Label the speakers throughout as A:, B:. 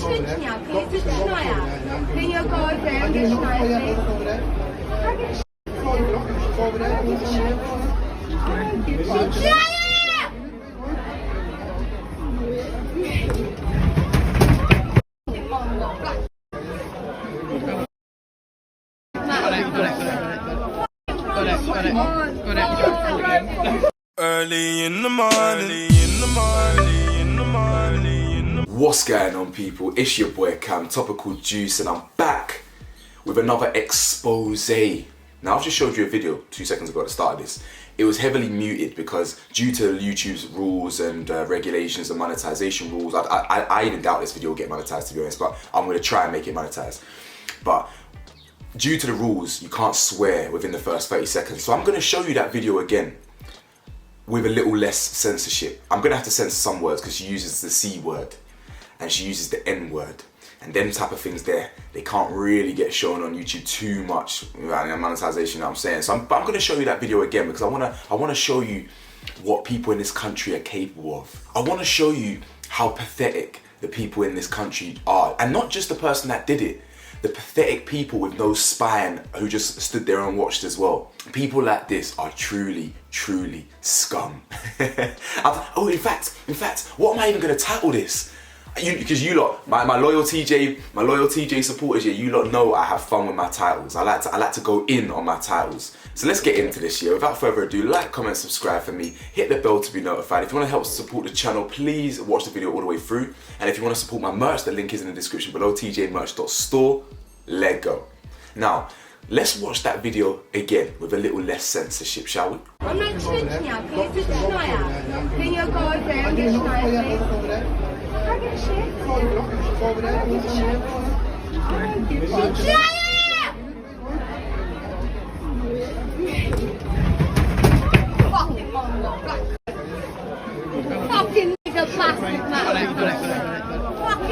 A: 吃你啊，可以自己吃呀。可以有高一点，给吃哪一杯？吃呀！Early
B: in the morning.
C: What's going on, people? It's your boy Cam, Topical Juice, and I'm back with another expose. Now, I've just showed you a video 2 seconds ago at the start of this. It was heavily muted because due to YouTube's rules and regulations and monetization rules, I even doubt this video will get monetized, to be honest, but I'm going to try and make it monetized. But due to the rules, you can't swear within the first 30 seconds. So I'm going to show you that video again with a little less censorship. I'm going to have to censor some words because she uses the C word and she uses the N word. And them type of things there, they can't really get shown on YouTube too much, monetization, you know what I'm saying? So I'm going to show you that video again because I want to show you what people in this country are capable of. I want to show you how pathetic the people in this country are. And not just the person that did it, the pathetic people with no spine who just stood there and watched as well. People like this are truly, truly scum. Oh, in fact, what am I even going to title this? Because you lot, my loyal TJ supporters, yeah, you lot know I have fun with my titles. I like to go in on my titles. So let's get into this, yeah. Without further ado, like, comment, subscribe for me. Hit the bell to be notified. If you want to help support the channel, please watch the video all the way through. And if you want to support my merch, the link is in the description below, tjmerch.store. Let go. Now, let's watch that video again with a little less censorship, shall we?
A: I'm not chewing you,可以自己吃呀。可以有高一点，给吃哪一杯？他给吃。吃呀！ Fucking nigga plastic man. Fucking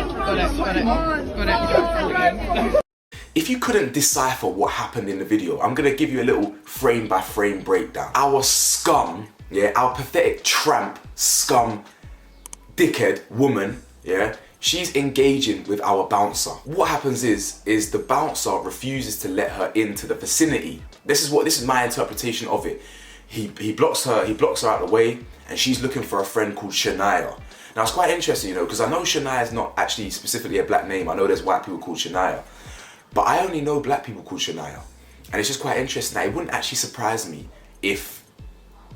C: If you couldn't decipher what happened in the video, I'm going to give you a little frame by frame breakdown. Our scum, yeah, our pathetic tramp, scum, dickhead woman, yeah, she's engaging with our bouncer. What happens is the bouncer refuses to let her into the vicinity. This is my interpretation of it. He blocks her out of the way, and she's looking for a friend called Shania. Now it's quite interesting, you know, because I know Shania is not actually specifically a black name. I know there's white people called Shania. But I only know black people called Shania. And it's just quite interesting that it wouldn't actually surprise me if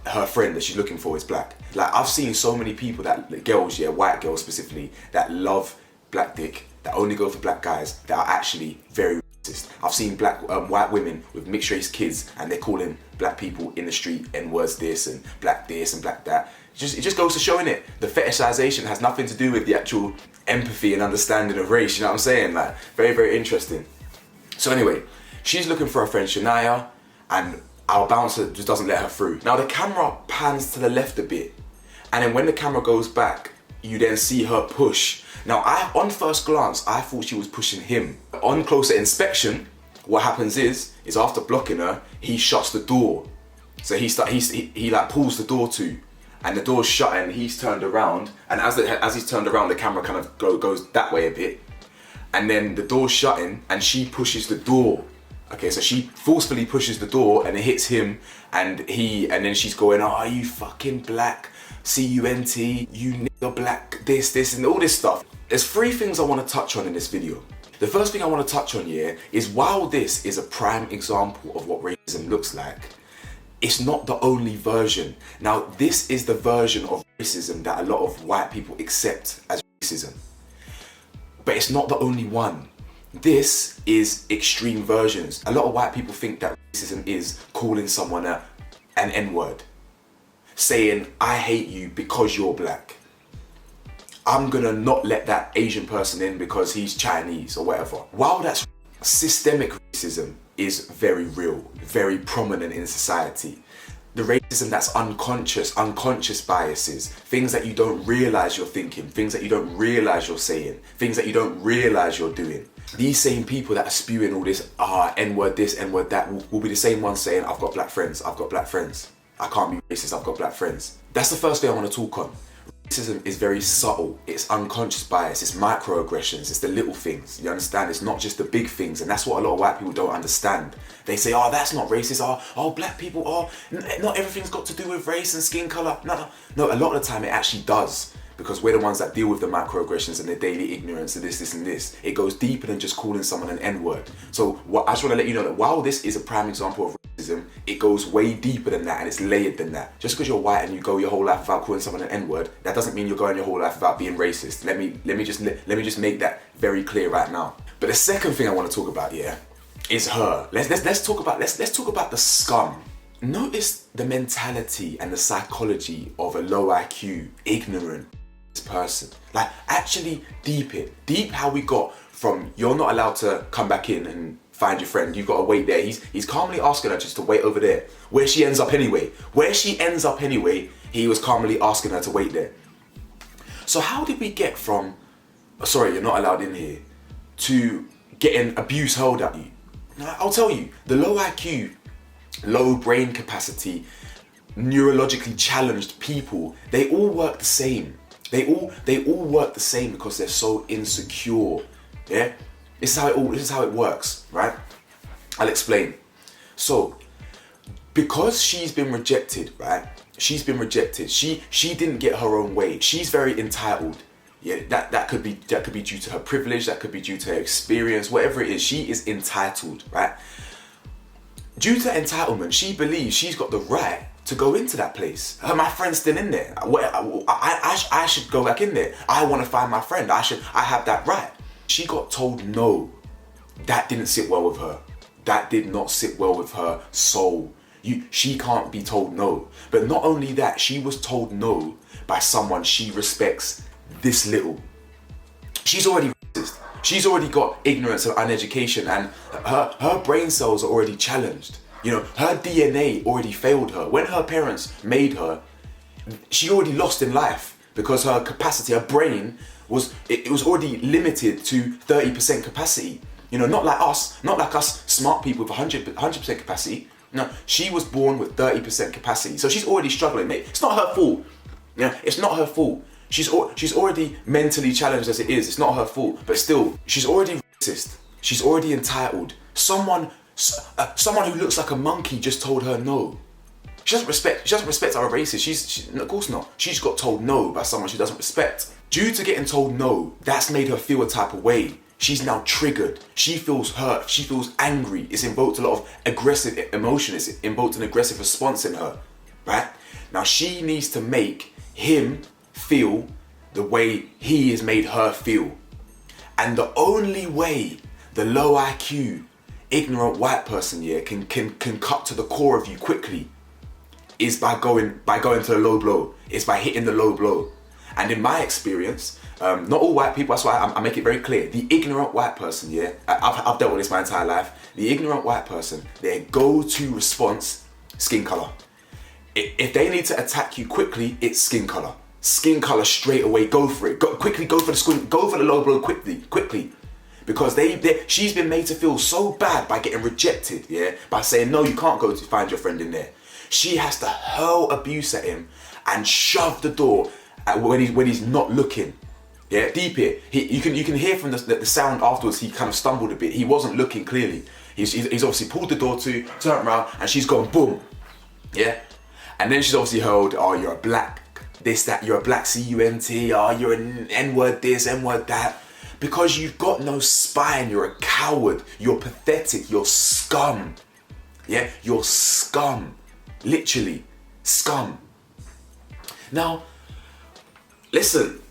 C: her friend that she's looking for is black. Like, I've seen so many people, girls, yeah, white girls specifically, that love black dick, that only go for black guys, that are actually very racist. I've seen white women with mixed race kids and they're calling black people in the street N-words this and black that. It just goes to showing it. The fetishization has nothing to do with the actual empathy and understanding of race, you know what I'm saying? Like, very, very interesting. So anyway, she's looking for her friend Shania, and our bouncer just doesn't let her through. Now the camera pans to the left a bit, and then when the camera goes back, you then see her push. Now on first glance, I thought she was pushing him. On closer inspection, what happens is after blocking her, he shuts the door. So he like pulls the door to, and the door's shut, and he's turned around, and as he's turned around, the camera kind of goes that way a bit. And then the door's shutting and she pushes the door. Okay, so she forcefully pushes the door and it hits him, and then she's going, oh, are you fucking black? C-U-N-T, you nigga black, this, and all this stuff. There's 3 things I want to touch on in this video. The first thing I want to touch on here is, while this is a prime example of what racism looks like, it's not the only version. Now, this is the version of racism that a lot of white people accept as racism. But it's not the only one. This is extreme versions. A lot of white people think that racism is calling someone an N-word. Saying, I hate you because you're black. I'm gonna not let that Asian person in because he's Chinese or whatever. While that's systemic racism is very real, very prominent in society. The racism that's unconscious biases, things that you don't realize you're thinking, things that you don't realize you're saying, things that you don't realize you're doing. These same people that are spewing all this, N-word this, N-word that, will be the same ones saying, I've got black friends, I can't be racist, I've got black friends. That's the first thing I want to talk on. Racism is very subtle. It's unconscious bias. It's microaggressions. It's the little things. You understand? It's not just the big things, and that's what a lot of white people don't understand. They say, "Oh, that's not racist. Oh, black people. Oh, not everything's got to do with race and skin color." No. A lot of the time, it actually does, because we're the ones that deal with the microaggressions and the daily ignorance and this, and this. It goes deeper than just calling someone an N-word. So, I just want to let you know that while this is a prime example of racism, it goes way deeper than that, and it's layered than that. Just because you're white and you go your whole life without calling someone an N-word, that doesn't mean you're going your whole life without being racist. Let me just make that very clear right now. But the second thing I want to talk about here is her. Let's talk about the scum. Notice the mentality and the psychology of a low IQ, ignorant person. Like, actually deep how we got from you're not allowed to come back in and find your friend, you've got to wait there. He's calmly asking her just to wait over there, where she ends up anyway, he was calmly asking her to wait there. So how did we get from sorry, you're not allowed in here, to getting abuse hurled at you? Now, I'll tell you, the low IQ, low brain capacity, neurologically challenged people, they all work the same. They all work the same because they're so insecure. Yeah? This is how it works, right? I'll explain. So, because she's been rejected, right? She's been rejected. She didn't get her own way. She's very entitled. Yeah, that could be due to her privilege, that could be due to her experience, whatever it is, she is entitled, right? Due to entitlement, she believes she's got the right to go into that place. My friend's still in there. I should go back in there. I want to find my friend. I have that right. She got told no. That didn't sit well with her. That did not sit well with her soul. She can't be told no. But not only that, she was told no by someone she respects this little. She's already racist. She's already got ignorance and uneducation, and her brain cells are already challenged. You know, her DNA already failed her. When her parents made her, she already lost in life because her capacity, her brain was already limited to 30% capacity. You know, not like us smart people with 100% capacity. No, she was born with 30% capacity. So she's already struggling. It's not her fault. Yeah, it's not her fault. She's already mentally challenged as it is. It's not her fault. But still, she's already racist. She's already entitled. Someone who looks like a monkey just told her no. She doesn't respect our races. Of course not. She just got told no by someone she doesn't respect. Due to getting told no, that's made her feel a type of way. She's now triggered. She feels hurt. She feels angry. It's invoked a lot of aggressive emotion. It's invoked an aggressive response in her, right? Now she needs to make him feel the way he has made her feel. And the only way the low IQ, ignorant white person here can cut to the core of you quickly is by going to the low blow. It's by hitting the low blow. And in my experience, not all white people, that's why I make it very clear. The ignorant white person, yeah, I've dealt with this my entire life. The ignorant white person, their go-to response, skin color. If they need to attack you quickly, it's skin color. Skin color straight away, go for it. Go for the low blow quickly. Because she's been made to feel so bad by getting rejected, yeah, by saying, no, you can't go to find your friend in there. She has to hurl abuse at him and shove the door when he's not looking. Yeah, deep here. You can hear from the sound afterwards, he kind of stumbled a bit. He wasn't looking clearly. He's obviously pulled the door to, turned around, and she's gone boom. Yeah. And then she's obviously hurled, oh, you're a black this, that, you're a black CUNT, oh, you're an N-word this, N-word that. Because you've got no spine, you're a coward, you're pathetic, you're scum. Yeah, you're scum. Literally, scum. Now, listen,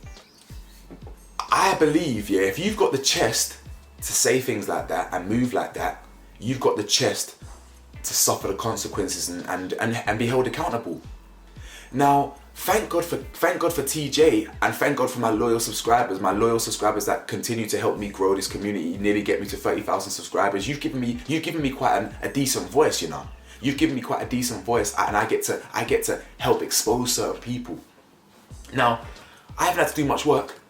C: I believe, yeah, if you've got the chest to say things like that and move like that, you've got the chest to suffer the consequences and be held accountable. Now, thank God for TJ, and thank God for my loyal subscribers that continue to help me grow this community, nearly get me to 30,000 subscribers. You've given me quite a decent voice, you know. You've given me quite a decent voice, and I get to help expose certain people. Now, I haven't had to do much work.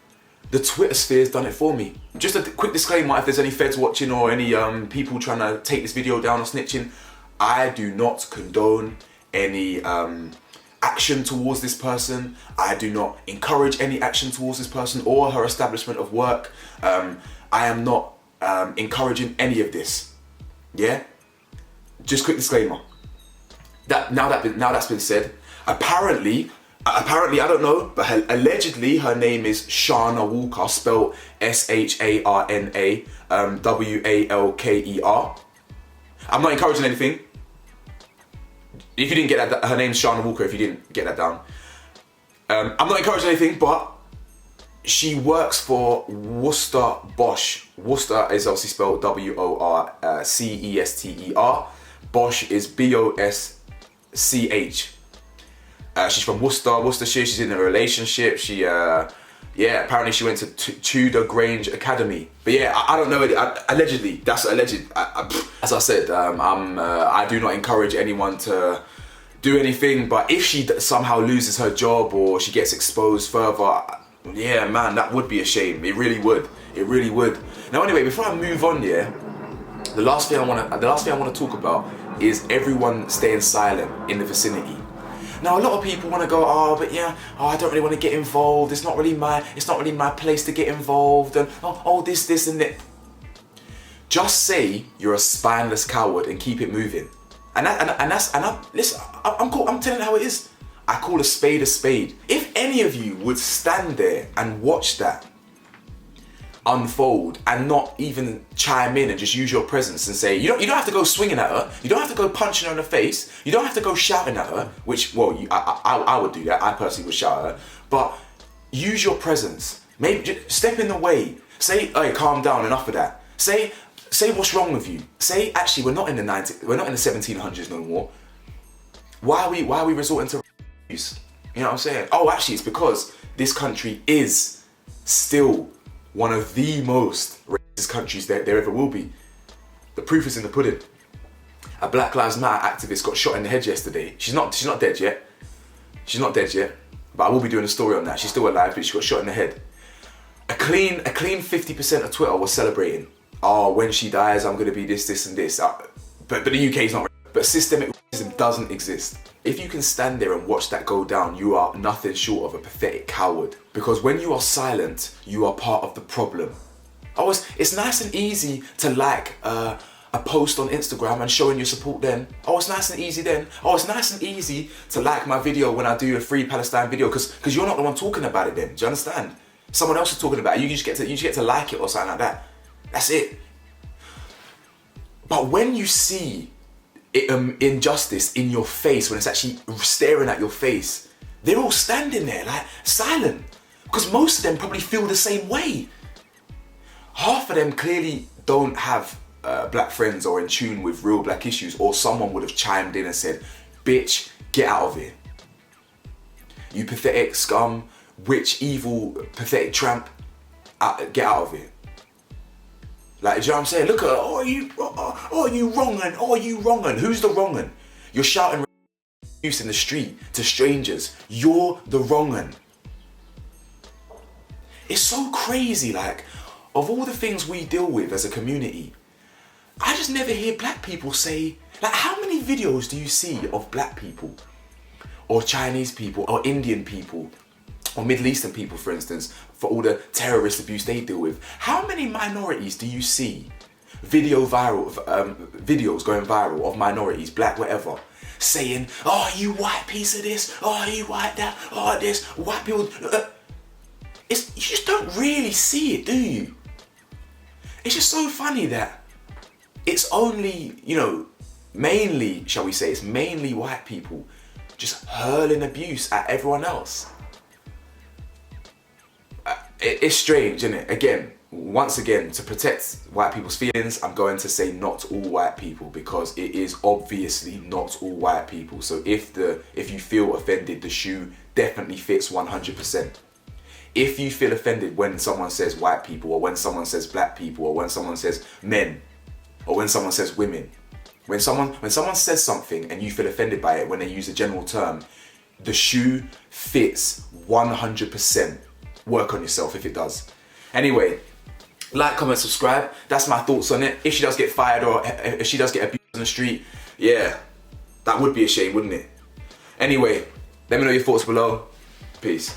C: The Twitter sphere's done it for me. Just a quick disclaimer, if there's any feds watching or any people trying to take this video down or snitching, I do not condone any action towards this person. I do not encourage any action towards this person or her establishment of work. I am not encouraging any of this. Yeah? Just quick disclaimer. Now that's been said, apparently I don't know, but allegedly her name is Sharna Walker, spelled Sharna Walker. I'm not encouraging anything. If you didn't get that, her name's Sharna Walker, if you didn't get that down. I'm not encouraging anything, but she works for Worcester Bosch. Worcester is obviously spelled Worcester. Bosch is BOSCH. She's from Worcestershire. She's in a relationship. She, apparently she went to Tudor Grange Academy. But yeah, I don't know. Allegedly, that's alleged. As I said, I do not encourage anyone to do anything. But if she somehow loses her job or she gets exposed further, yeah, man, that would be a shame. It really would. It really would. Now, anyway, before I move on, the last thing I want to talk about is everyone staying silent in the vicinity. Now, a lot of people want to go, I don't really want to get involved. It's not really my place to get involved. And this and that. Just say you're a spineless coward and keep it moving. Listen, I'm telling you how it is. I call a spade a spade. If any of you would stand there and watch that unfold and not even chime in and just use your presence and say, you don't have to go swinging at her, you don't have to go punching her in the face, you don't have to go shouting at her, which, I would do that, I personally would shout at her, but use your presence. Maybe just step in the way. Say, hey, calm down, enough of that. Say what's wrong with you. Say, actually, we're not in the 1700s no more. Why are we resorting to abuse? You know what I'm saying? Oh, actually, it's because this country is still one of the most racist countries there ever will be. The proof is in the pudding. A Black Lives Matter activist got shot in the head yesterday. She's not dead yet. She's not dead yet. But I will be doing a story on that. She's still alive, but she got shot in the head. A clean 50% of Twitter was celebrating. Oh, when she dies, I'm gonna be this, and this. But the UK is not. But systemic racism doesn't exist. If you can stand there and watch that go down, you are nothing short of a pathetic coward. Because when you are silent, you are part of the problem. It's nice and easy to like a post on Instagram and showing your support then. It's nice and easy then. It's nice and easy to like my video when I do a Free Palestine video because you're not the one talking about it then. Do you understand? Someone else is talking about it. You just get to like it or something like that. That's it. But when you see injustice in your face, when it's actually staring at your face, they're all standing there like silent because most of them probably feel the same way. Half of them clearly don't have black friends or in tune with real black issues, or someone would have chimed in and said, bitch, get out of here. You pathetic scum, witch, evil, pathetic tramp, get out of here. Like, do you know what I'm saying? Look at her, oh you wrongin', who's the wrongin'? You're shouting abuse in the street to strangers, you're the wrongin'. It's so crazy, like, of all the things we deal with as a community, I just never hear black people say, like, how many videos do you see of black people, or Chinese people, or Indian people, or Middle Eastern people, for instance, for all the terrorist abuse they deal with? How many minorities do you see videos going viral of minorities, black, whatever, saying, oh, you white piece of this, oh, you white that, oh, this, white people. You just don't really see it, do you? It's just so funny that it's only, mainly, shall we say, it's mainly white people just hurling abuse at everyone else. It's strange, isn't it? Once again, to protect white people's feelings, I'm going to say not all white people, because it is obviously not all white people. So if you feel offended, the shoe definitely fits 100%. If you feel offended when someone says white people, or when someone says black people, or when someone says men, or when someone says women, when someone says something and you feel offended by it when they use a general term, the shoe fits 100%. Work on yourself if it does. Anyway, like, comment, subscribe. That's my thoughts on it. If she does get fired, or if she does get abused on the street, yeah, that would be a shame, wouldn't it? Anyway, Let me know your thoughts below. Peace.